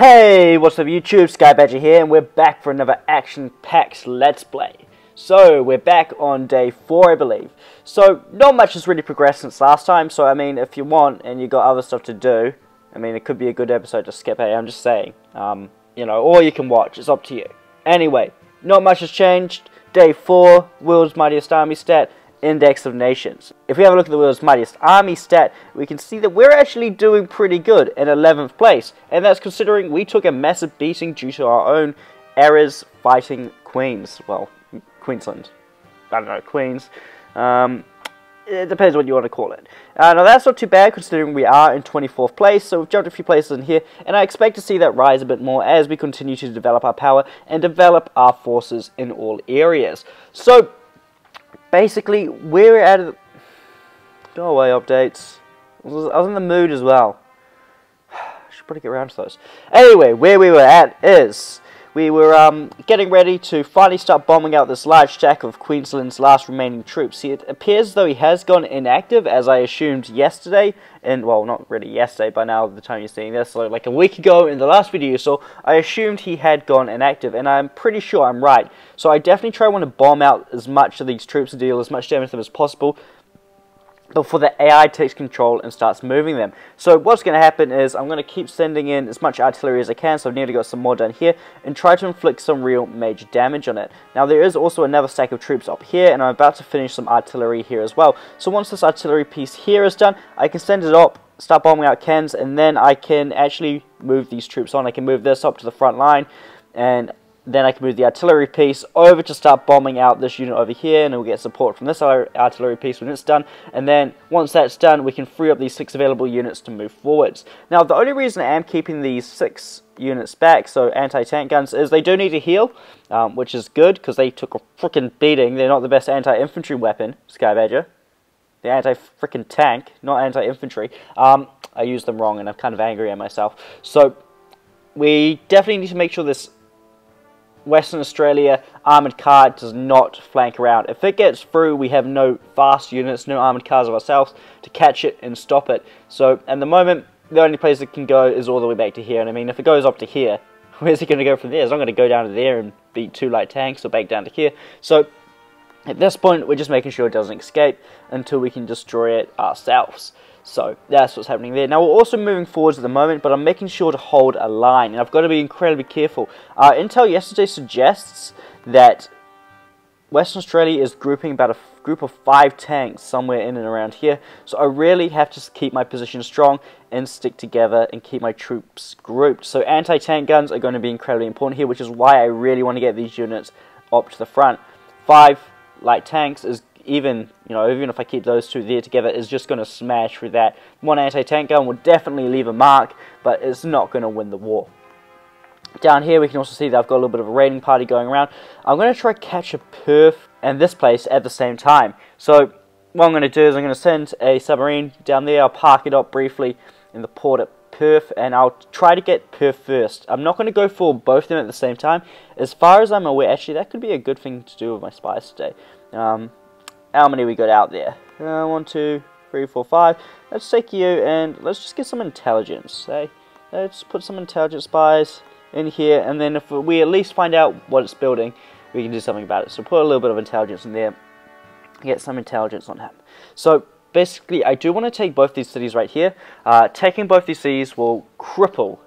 Hey, what's up YouTube, Sky Badger here, and we're back for another action-packed Let's Play. So, we're back on day 4, I believe. So, not much has really progressed since last time, so I mean, if you want, and you got other stuff to do, I mean, it could be a good episode to skip, hey, I'm just saying. You know, or you can watch, it's up to you. Anyway, not much has changed. Day 4, World's Mightiest Army stat, Index of Nations. If we have a look at the World's Mightiest Army stat, we can see that we're actually doing pretty good in 11th place, and that's considering we took a massive beating due to our own errors fighting Queens. Well, Queensland. I don't know, Queens. It depends what you want to call it. Now that's not too bad considering we are in 24th place, so we've jumped a few places in here, and I expect to see that rise a bit more as we continue to develop our power and develop our forces in all areas. So, basically, we're out of the... Go away, updates. I was in the mood as well. I should probably get around to those. Anyway, where we were at is... we were getting ready to finally start bombing out this large stack of Queensland's last remaining troops. See, it appears as though he has gone inactive, as I assumed yesterday. And, well, not really yesterday, by now, the time you're seeing this, so like a week ago in the last video you saw, I assumed he had gone inactive, and I'm pretty sure I'm right. So I definitely want to bomb out as much of these troops to deal as much damage to them as possible before the AI takes control and starts moving them. So what's going to happen is I'm going to keep sending in as much artillery as I can, so I've nearly got some more done here, and try to inflict some real major damage on it. Now there is also another stack of troops up here, and I'm about to finish some artillery here as well. So once this artillery piece here is done, I can send it up, start bombing out Cairns, and then I can actually move these troops on. I can move this up to the front line, and then I can move the artillery piece over to start bombing out this unit over here, and we'll get support from this artillery piece when it's done. And then, once that's done, we can free up these 6 available units to move forwards. Now, the only reason I am keeping these 6 units back, so anti-tank guns, is they do need to heal, which is good, because they took a frickin' beating. They're not the best anti-infantry weapon, Sky Badger. They're anti-frickin' tank, not anti-infantry. I used them wrong, and I'm kind of angry at myself. So, we definitely need to make sure this Western Australia armoured car does not flank around. If it gets through, we have no fast units, no armoured cars of ourselves to catch it and stop it. So, at the moment, the only place it can go is all the way back to here. And I mean, if it goes up to here, where's it going to go from there? It's not going to go down to there and beat 2 light tanks or back down to here. So, at this point, we're just making sure it doesn't escape until we can destroy it ourselves. So, that's what's happening there. Now, we're also moving forwards at the moment, but I'm making sure to hold a line, and I've got to be incredibly careful. Intel yesterday suggests that Western Australia is grouping about a group of 5 tanks somewhere in and around here, so I really have to keep my position strong and stick together and keep my troops grouped. So, anti-tank guns are going to be incredibly important here, which is why I really want to get these units up to the front. 5 light tanks is even if I keep those 2 there together, is just going to smash through that. 1 anti-tank gun will definitely leave a mark, but it's not going to win the war. Down here we can also see that I've got a little bit of a raiding party going around. I'm going to try to capture Perth and this place at the same time. So what I'm going to do is I'm going to send a submarine down there. I'll park it up briefly in the port at Perth, and I'll try to get Perth first. I'm not going to go for both of them at the same time. As far as I'm aware, actually that could be a good thing to do with my spies today. How many we got out there? 1, 2, 3, 4, 5. Let's take you and let's just get some intelligence. Hey, let's put some intelligence spies in here, and then if we at least find out what it's building, we can do something about it. So put a little bit of intelligence in there, get some intelligence on him. So basically, I do want to take both these cities right here. Taking both these cities will cripple,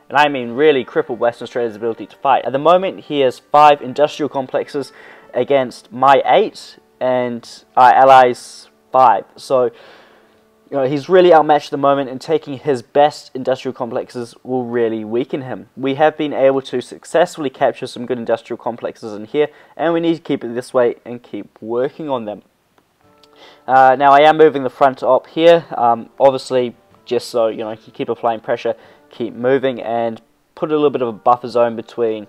and I mean really cripple, Western Australia's ability to fight. At the moment, he has 5 industrial complexes against my 8. And our allies 5. So, he's really outmatched at the moment, and taking his best industrial complexes will really weaken him. We have been able to successfully capture some good industrial complexes in here, and we need to keep it this way and keep working on them. Now, I am moving the front up here, obviously, just so, you can keep applying pressure, keep moving, and put a little bit of a buffer zone between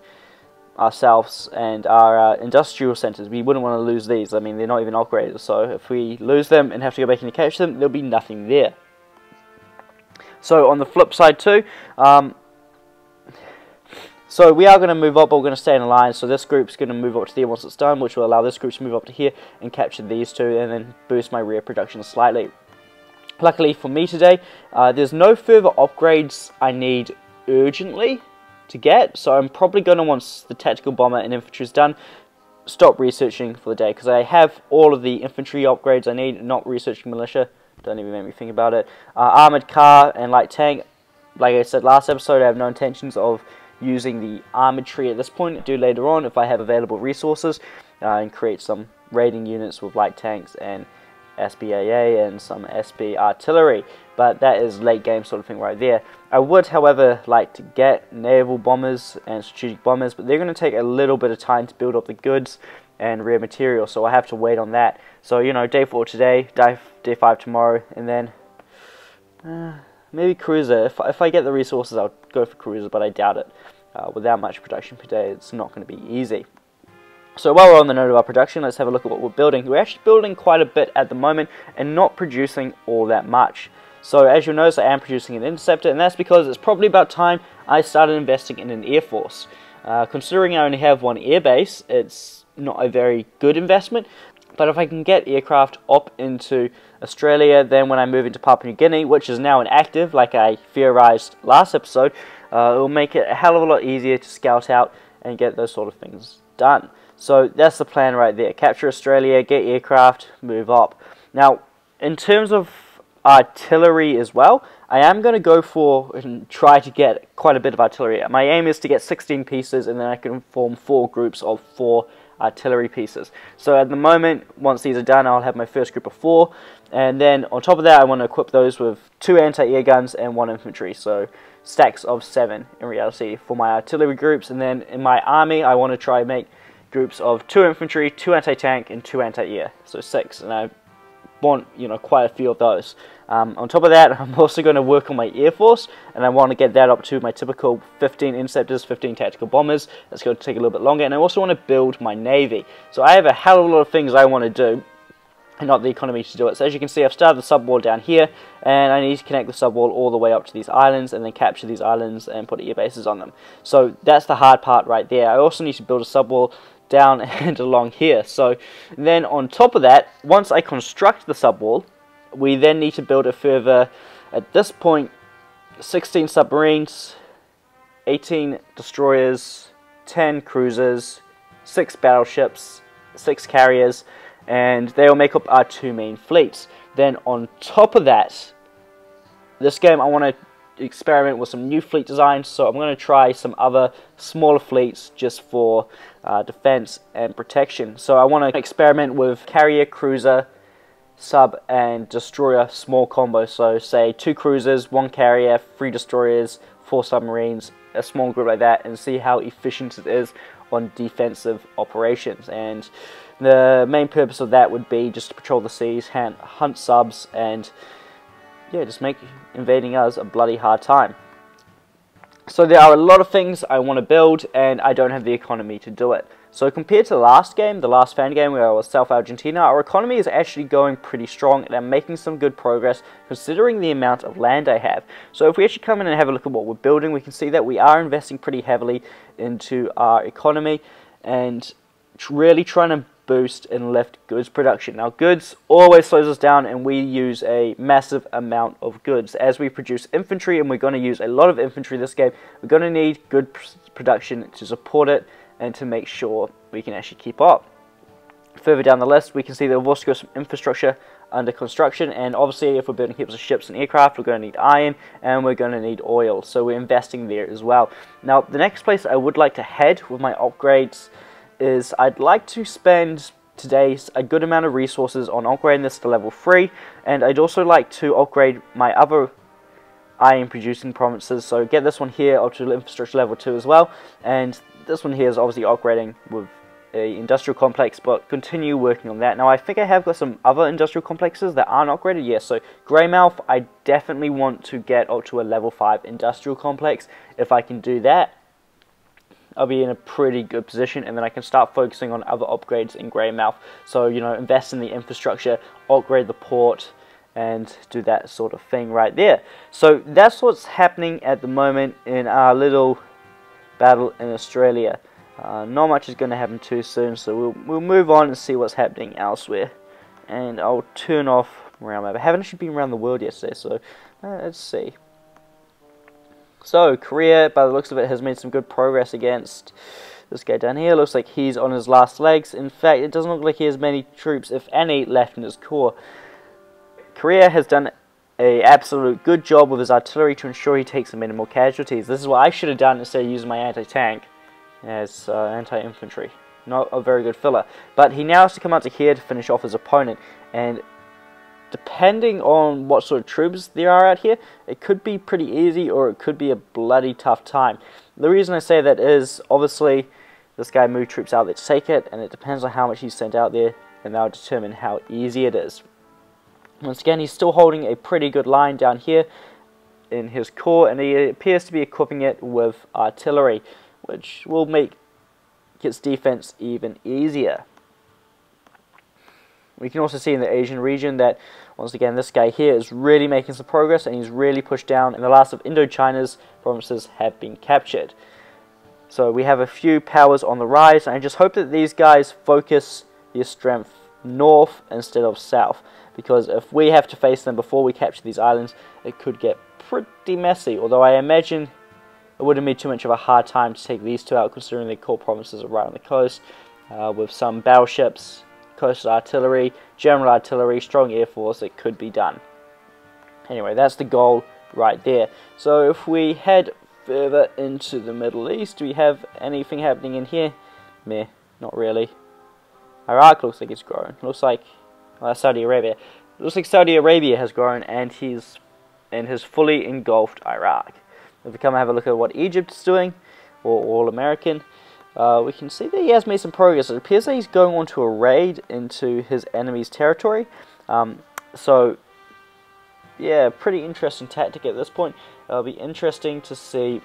ourselves and our industrial centres. We wouldn't want to lose these. I mean, they're not even upgraded, so if we lose them and have to go back in to catch them, there'll be nothing there. So on the flip side too, so we are going to move up, but we're going to stay in a line. So this group's going to move up to there once it's done, which will allow this group to move up to here and capture these 2, and then boost my rear production slightly. Luckily for me today, there's no further upgrades I need urgently to get, so I'm probably going to, once the tactical bomber and infantry is done, stop researching for the day, because I have all of the infantry upgrades I need, not researching militia. Don't even make me think about it. Armored car and light tank, like I said last episode, I have no intentions of using the armored tree at this point. I do later on if I have available resources, and create some raiding units with light tanks and SBAA and some SB artillery, but that is late game sort of thing right there. I would, however, like to get naval bombers and strategic bombers, but they're going to take a little bit of time to build up the goods and rare material, so I have to wait on that. So, you know, day 4 today, day 5 tomorrow, and then maybe cruiser. If I get the resources, I'll go for cruiser, but I doubt it. Without much production per day, it's not going to be easy. So while we're on the note of our production, let's have a look at what we're building. We're actually building quite a bit at the moment and not producing all that much. So as you'll notice, I am producing an interceptor, and that's because it's probably about time I started investing in an air force. Considering I only have one air base, it's not a very good investment, but if I can get aircraft up into Australia, then when I move into Papua New Guinea, which is now inactive, like I theorized last episode, it will make it a hell of a lot easier to scout out and get those sort of things done. So that's the plan right there. Capture Australia, get aircraft, move up. Now, in terms of artillery as well, I am going to go for and try to get quite a bit of artillery. My aim is to get 16 pieces, and then I can form 4 groups of 4 artillery pieces. So at the moment, once these are done, I'll have my first group of 4, and then on top of that, I want to equip those with 2 anti-air guns and 1 infantry. So stacks of 7 in reality for my artillery groups, and then in my army, I want to try and make groups of 2 infantry, 2 anti-tank, and 2 anti-air, so 6, and I want, you know, quite a few of those. On top of that, I'm also going to work on my air force, and I want to get that up to my typical 15 interceptors, 15 tactical bombers. That's going to take a little bit longer, and I also want to build my navy. So I have a hell of a lot of things I want to do, and not the economy to do it. So as you can see, I've started the sub-wall down here, and I need to connect the sub-wall all the way up to these islands, and then capture these islands and put air bases on them. So that's the hard part right there. I also need to build a sub-wall down and along here. So then on top of that, once I construct the sub-wall, we then need to build a further, at this point, 16 submarines, 18 destroyers, 10 cruisers, 6 battleships, 6 carriers, and they will make up our 2 main fleets. Then on top of that, this game I want to experiment with some new fleet designs, so I'm going to try some other smaller fleets just for defense and protection. So I want to experiment with carrier, cruiser, sub and destroyer small combos. So say 2 cruisers, 1 carrier, 3 destroyers, 4 submarines, a small group like that, and see how efficient it is on defensive operations. And the main purpose of that would be just to patrol the seas, hunt subs, and yeah, just make invading us a bloody hard time. So there are a lot of things I want to build, and I don't have the economy to do it. So compared to the last game, the last fan game where I was South Argentina, our economy is actually going pretty strong, and I'm making some good progress considering the amount of land I have. So if we actually come in and have a look at what we're building, we can see that we are investing pretty heavily into our economy and really trying to boost and lift goods production. Now, goods always slows us down, and we use a massive amount of goods. As we produce infantry, and we're going to use a lot of infantry this game, we're going to need good production to support it and to make sure we can actually keep up. Further down the list, we can see that we've also got some infrastructure under construction, and obviously if we're building heaps of ships and aircraft, we're going to need iron and we're going to need oil, so we're investing there as well. Now, the next place I would like to head with my upgrades is I'd like to spend today a good amount of resources on upgrading this to level 3, and I'd also like to upgrade my other iron producing provinces, so get this one here up to infrastructure level 2 as well, and this one here is obviously upgrading with a industrial complex, but continue working on that. Now, I think I have got some other industrial complexes that aren't upgraded. Yes, so Greymouth, I definitely want to get up to a level 5 industrial complex. If I can do that, I'll be in a pretty good position, and then I can start focusing on other upgrades in Greymouth. So, you know, invest in the infrastructure, upgrade the port, and do that sort of thing right there. So that's what's happening at the moment in our little battle in Australia. Not much is going to happen too soon, so we'll move on and see what's happening elsewhere. And I'll turn off round map. I haven't actually been around the world yesterday, so let's see. So, Korea, by the looks of it, has made some good progress against this guy down here. Looks like he's on his last legs. In fact, it doesn't look like he has many troops, if any, left in his core. Korea has done an absolute good job with his artillery to ensure he takes the minimal casualties. This is what I should have done instead of using my anti-tank as anti-infantry. Not a very good filler. But he now has to come out to here to finish off his opponent. And depending on what sort of troops there are out here, it could be pretty easy or it could be a bloody tough time. The reason I say that is, obviously, this guy moved troops out there to take it, and it depends on how much he's sent out there, and that'll determine how easy it is. Once again, he's still holding a pretty good line down here in his core, and he appears to be equipping it with artillery, which will make its defense even easier. We can also see in the Asian region that, once again, this guy here is really making some progress, and he's really pushed down, and the last of Indochina's provinces have been captured. So we have a few powers on the rise, and I just hope that these guys focus their strength north instead of south, because if we have to face them before we capture these islands, it could get pretty messy, although I imagine it wouldn't be too much of a hard time to take these two out, considering their core provinces are right on the coast, with some battleships, coastal artillery, general artillery, strong air force. It could be done. Anyway, that's the goal right there. So if we head further into the Middle East, do we have anything happening in here? Meh, not really. Iraq looks like it's grown. Looks like Saudi Arabia. Looks like Saudi Arabia has grown and has fully engulfed Iraq. If we come and have a look at what Egypt is doing, or all American, we can see that he has made some progress. It appears that he's going on to a raid into his enemy's territory. So, yeah, pretty interesting tactic at this point. It'll be interesting to see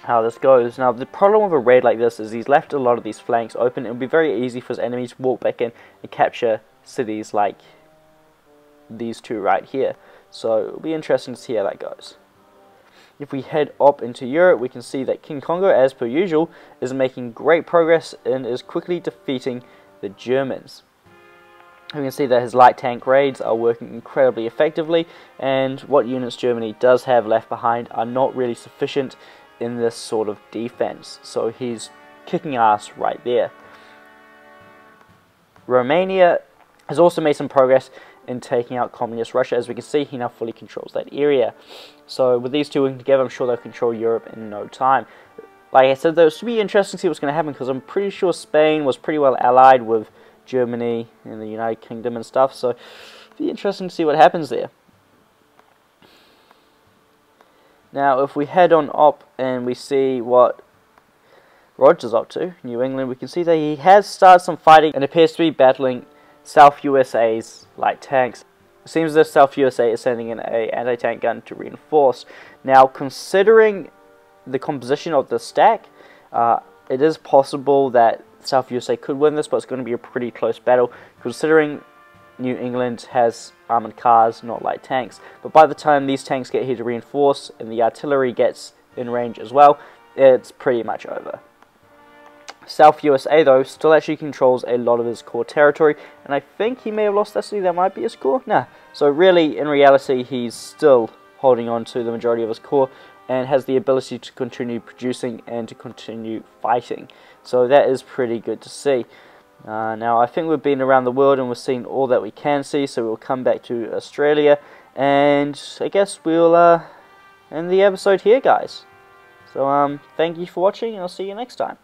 how this goes. Now, the problem with a raid like this is he's left a lot of these flanks open. It will be very easy for his enemies to walk back in and capture cities like these two right here. So, it'll be interesting to see how that goes. If we head up into Europe, we can see that King Kongo, as per usual, is making great progress and is quickly defeating the Germans. We can see that his light tank raids are working incredibly effectively, and what units Germany does have left behind are not really sufficient in this sort of defense. So he's kicking ass right there. Romania has also made some progress in taking out communist Russia. As we can see, he now fully controls that area. So with these two working together, I'm sure they'll control Europe in no time. Like I said, though, it should be interesting to see what's going to happen, because I'm pretty sure Spain was pretty well allied with Germany and the United Kingdom and stuff, so it'll be interesting to see what happens there. Now, if we head on up and we see what Roger's up to, New England, we can see that he has started some fighting and appears to be battling South USA's light tanks. It seems as if South USA is sending in an anti-tank gun to reinforce. Now, considering the composition of the stack, it is possible that South USA could win this, but it's going to be a pretty close battle, considering New England has armoured cars, not light tanks. But by the time these tanks get here to reinforce, and the artillery gets in range as well, it's pretty much over. South USA, though, still actually controls a lot of his core territory, and I think he may have lost that city. That might be his core? Nah. So really, in reality, he's still holding on to the majority of his core, and has the ability to continue producing and to continue fighting. So that is pretty good to see. Now, I think we've been around the world and we've seen all that we can see, so we'll come back to Australia, and I guess we'll end the episode here, guys. So, thank you for watching, and I'll see you next time.